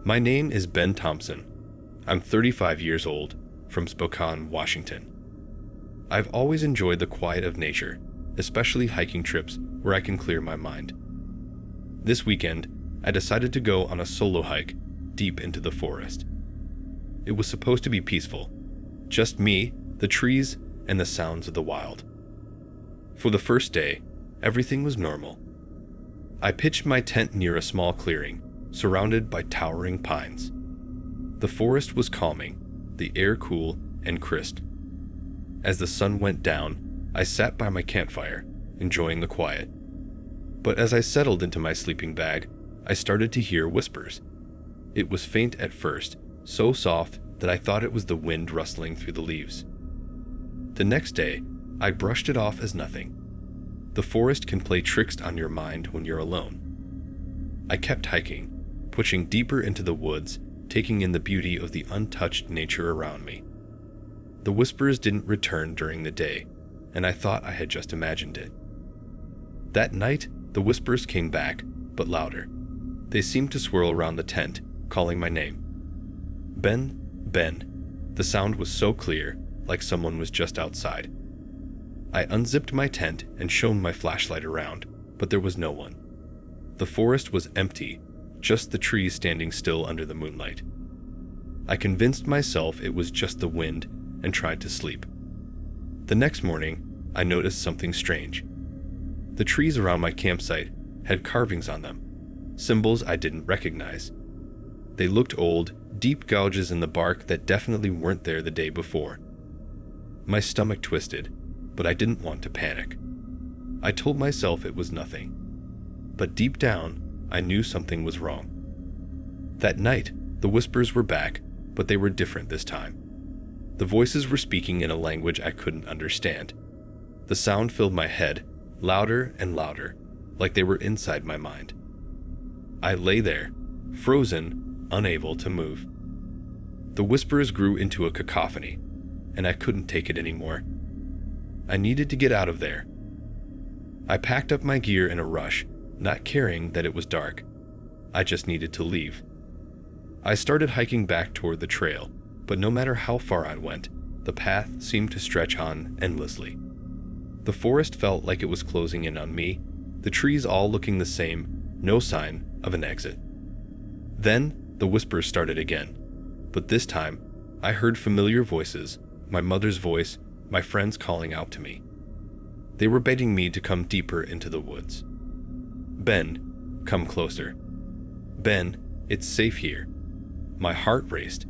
My name is Ben Thompson. I'm 35 years old, from Spokane, Washington. I've always enjoyed the quiet of nature, especially hiking trips where I can clear my mind. This weekend, I decided to go on a solo hike deep into the forest. It was supposed to be peaceful, just me, the trees, and the sounds of the wild. For the first day, everything was normal. I pitched my tent near a small clearing, surrounded by towering pines. The forest was calming, the air cool and crisp. As the sun went down, I sat by my campfire, enjoying the quiet. But as I settled into my sleeping bag, I started to hear whispers. It was faint at first, so soft that I thought it was the wind rustling through the leaves. The next day, I brushed it off as nothing. The forest can play tricks on your mind when you're alone. I kept hiking, pushing deeper into the woods, taking in the beauty of the untouched nature around me. The whispers didn't return during the day, and I thought I had just imagined it. That night, the whispers came back, but louder. They seemed to swirl around the tent, calling my name. Ben, Ben. The sound was so clear, like someone was just outside. I unzipped my tent and shone my flashlight around, but there was no one. The forest was empty, just the trees standing still under the moonlight. I convinced myself it was just the wind and tried to sleep. The next morning, I noticed something strange. The trees around my campsite had carvings on them, symbols I didn't recognize. They looked old, deep gouges in the bark that definitely weren't there the day before. My stomach twisted, but I didn't want to panic. I told myself it was nothing. But deep down, I knew something was wrong. That night, the whispers were back, but they were different this time. The voices were speaking in a language I couldn't understand. The sound filled my head, louder and louder, like they were inside my mind. I lay there, frozen, unable to move. The whispers grew into a cacophony, and I couldn't take it anymore. I needed to get out of there. I packed up my gear in a rush, not caring that it was dark. I just needed to leave. I started hiking back toward the trail, but no matter how far I went, the path seemed to stretch on endlessly. The forest felt like it was closing in on me, the trees all looking the same, no sign of an exit. Then, the whispers started again, but this time, I heard familiar voices, my mother's voice, my friends calling out to me. They were begging me to come deeper into the woods. Ben, come closer. Ben, it's safe here. My heart raced.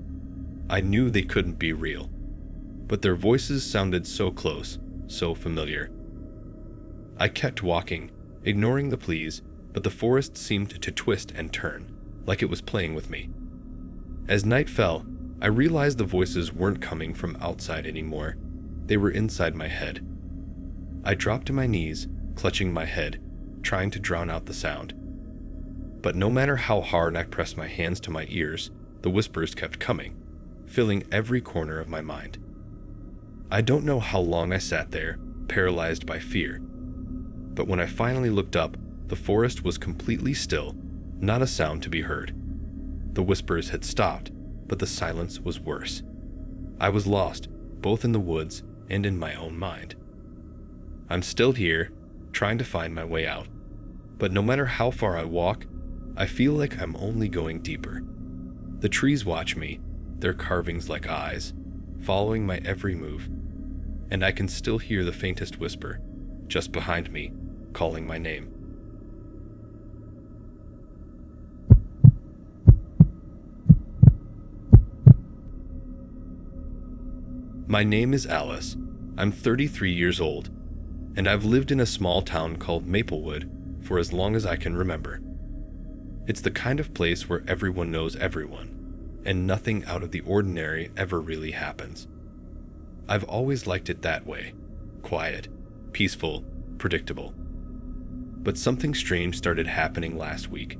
I knew they couldn't be real, but their voices sounded so close, so familiar. I kept walking, ignoring the pleas, but the forest seemed to twist and turn, like it was playing with me. As night fell, I realized the voices weren't coming from outside anymore. They were inside my head. I dropped to my knees, clutching my head, trying to drown out the sound. But no matter how hard I pressed my hands to my ears, the whispers kept coming, filling every corner of my mind. I don't know how long I sat there, paralyzed by fear. But when I finally looked up, the forest was completely still, not a sound to be heard. The whispers had stopped, but the silence was worse. I was lost, both in the woods and in my own mind. I'm still here, trying to find my way out. But no matter how far I walk, I feel like I'm only going deeper. The trees watch me, their carvings like eyes, following my every move. And I can still hear the faintest whisper, just behind me, calling my name. My name is Alice. I'm 33 years old, and I've lived in a small town called Maplewood for as long as I can remember. It's the kind of place where everyone knows everyone, and nothing out of the ordinary ever really happens. I've always liked it that way, quiet, peaceful, predictable. But something strange started happening last week.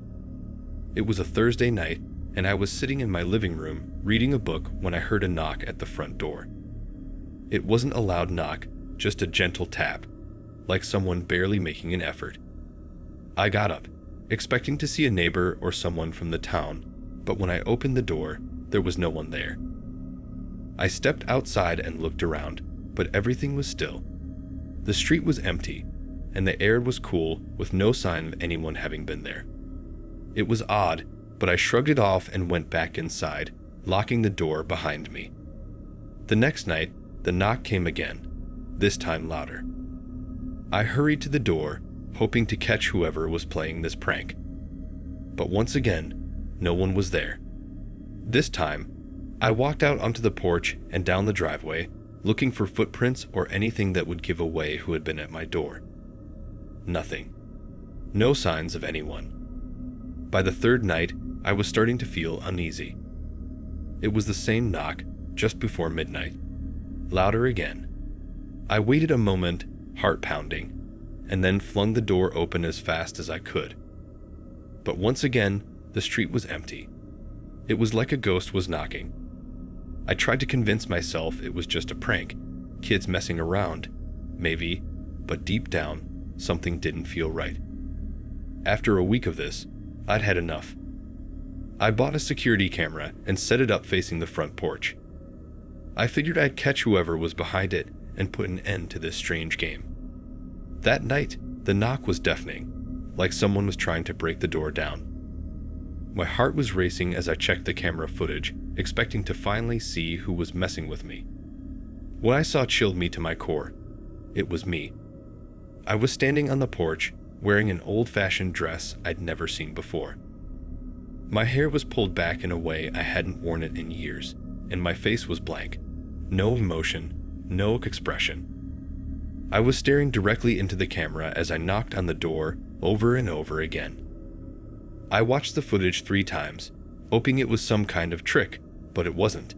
It was a Thursday night, and I was sitting in my living room reading a book when I heard a knock at the front door. It wasn't a loud knock, just a gentle tap, like someone barely making an effort. I got up, expecting to see a neighbor or someone from the town, but when I opened the door, there was no one there. I stepped outside and looked around, but everything was still. The street was empty, and the air was cool with no sign of anyone having been there. It was odd, but I shrugged it off and went back inside, locking the door behind me. The next night, the knock came again, this time louder. I hurried to the door, hoping to catch whoever was playing this prank. But once again, no one was there. This time, I walked out onto the porch and down the driveway, looking for footprints or anything that would give away who had been at my door. Nothing. No signs of anyone. By the third night, I was starting to feel uneasy. It was the same knock, just before midnight. Louder again. I waited a moment, heart pounding, and then flung the door open as fast as I could. But once again, the street was empty. It was like a ghost was knocking. I tried to convince myself it was just a prank, kids messing around, maybe, but deep down, something didn't feel right. After a week of this, I'd had enough. I bought a security camera and set it up facing the front porch. I figured I'd catch whoever was behind it and put an end to this strange game. That night, the knock was deafening, like someone was trying to break the door down. My heart was racing as I checked the camera footage, expecting to finally see who was messing with me. What I saw chilled me to my core. It was me. I was standing on the porch, wearing an old-fashioned dress I'd never seen before. My hair was pulled back in a way I hadn't worn it in years, and my face was blank. No emotion, no expression. I was staring directly into the camera as I knocked on the door over and over again. I watched the footage 3 times, hoping it was some kind of trick, but it wasn't.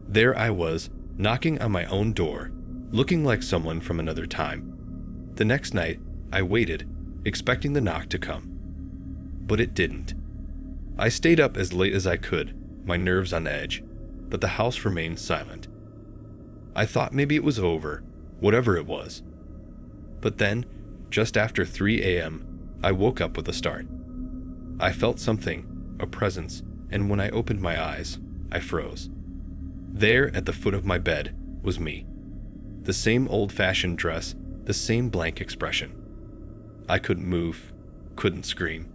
There I was, knocking on my own door, looking like someone from another time. The next night, I waited, expecting the knock to come. But it didn't. I stayed up as late as I could, my nerves on edge, but the house remained silent. I thought maybe it was over, whatever it was. But then, just after 3 a.m., I woke up with a start. I felt something, a presence, and when I opened my eyes, I froze. There, at the foot of my bed, was me. The same old-fashioned dress, the same blank expression. I couldn't move, couldn't scream.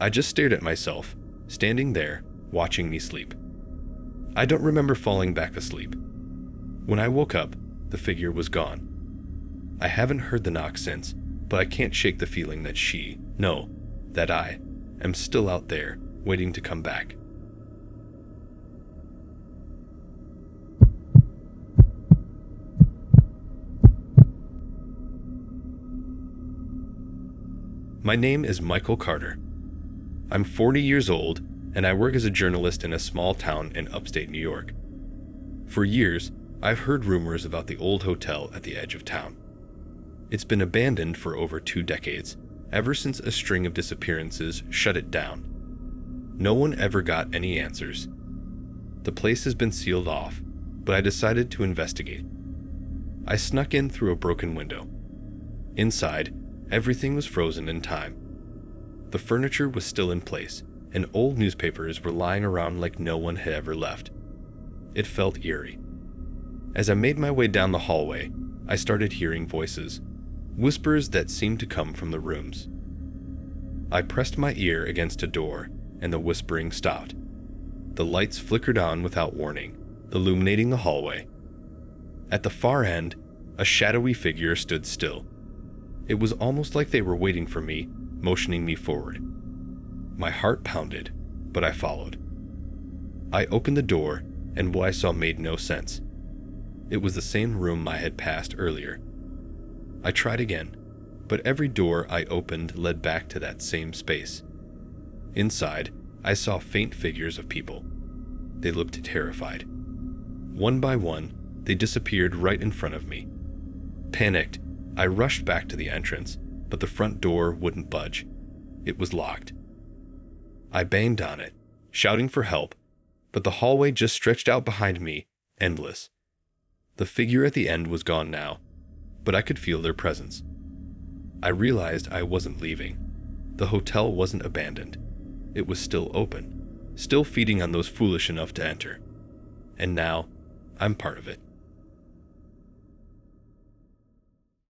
I just stared at myself, standing there, watching me sleep. I don't remember falling back asleep. When I woke up, the figure was gone. I haven't heard the knock since, but I can't shake the feeling that I am still out there, waiting to come back. My name is Michael Carter. I'm 40 years old, and I work as a journalist in a small town in upstate New York. For years, I've heard rumors about the old hotel at the edge of town. It's been abandoned for over 2 decades, ever since a string of disappearances shut it down. No one ever got any answers. The place has been sealed off, but I decided to investigate. I snuck in through a broken window. Inside, everything was frozen in time. The furniture was still in place, and old newspapers were lying around like no one had ever left. It felt eerie. As I made my way down the hallway, I started hearing voices, whispers that seemed to come from the rooms. I pressed my ear against a door, and the whispering stopped. The lights flickered on without warning, illuminating the hallway. At the far end, a shadowy figure stood still. It was almost like they were waiting for me, motioning me forward. My heart pounded, but I followed. I opened the door, and what I saw made no sense. It was the same room I had passed earlier. I tried again, but every door I opened led back to that same space. Inside, I saw faint figures of people. They looked terrified. One by one, they disappeared right in front of me. Panicked, I rushed back to the entrance, but the front door wouldn't budge. It was locked. I banged on it, shouting for help, but the hallway just stretched out behind me, endless. The figure at the end was gone now, but I could feel their presence. I realized I wasn't leaving. The hotel wasn't abandoned. It was still open, still feeding on those foolish enough to enter. And now, I'm part of it.